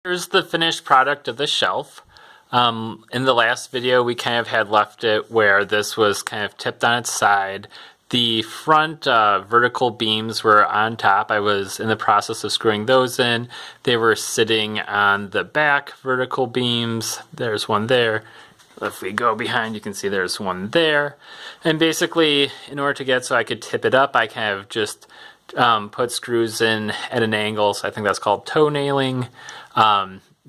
Here's the finished product of the shelf. In the last video, we kind of had left it where this was kind of tipped on its side. The front vertical beams were on top. I was in the process of screwing those in. They were sitting on the back vertical beams. There's one there. If we go behind, you can see there's one there. And basically, in order to get so I could tip it up, I kind of just put screws in at an angle. So I think that's called toe nailing.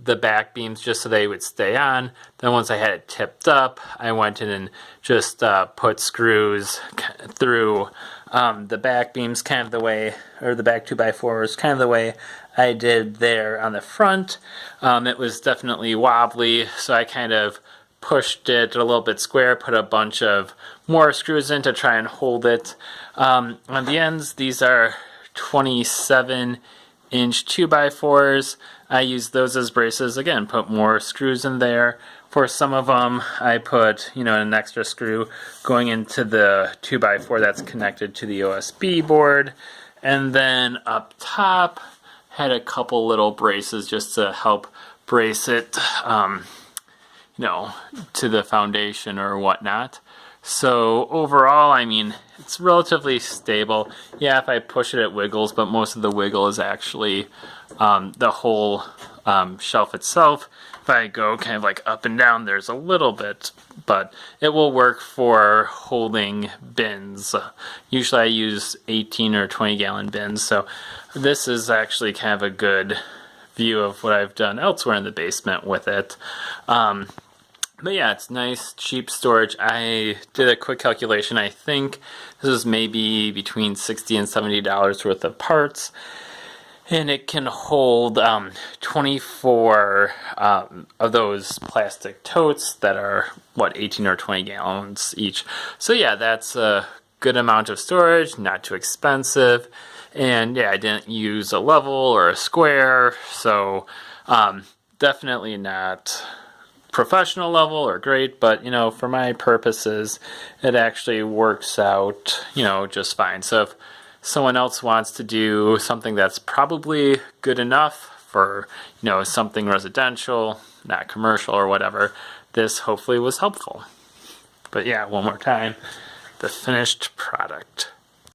The back beams just so they would stay on. Then once I had it tipped up, I went in and just put screws through the back beams kind of the way, or the back 2x4s kind of the way I did there on the front. It was definitely wobbly, so I kind of pushed it a little bit square, put a bunch of more screws in to try and hold it. On the ends, these are 27-inch 2x4s. I used those as braces. Again, put more screws in there. For some of them, I put, an extra screw going into the 2x4 that's connected to the OSB board. And then up top, had a couple little braces just to help brace it, to the foundation or whatnot. So overall, it's relatively stable. Yeah, if I push it, it wiggles, but most of the wiggle is actually the whole shelf itself. If I go kind of like up and down, there's a little bit, but it will work for holding bins. Usually I use 18 or 20 gallon bins, so this is actually kind of a good view of what I've done elsewhere in the basement with it. But yeah, it's nice, cheap storage. I did a quick calculation. I think this is maybe between $60 and $70 worth of parts. And it can hold 24 of those plastic totes that are, 18 or 20 gallons each. So yeah, that's a good amount of storage, not too expensive. And yeah, I didn't use a level or a square, so definitely not professional level or great, but for my purposes it actually works out just fine. So if someone else wants to do something that's probably good enough for something residential, not commercial or whatever, this hopefully was helpful. But yeah, one more time, the finished product.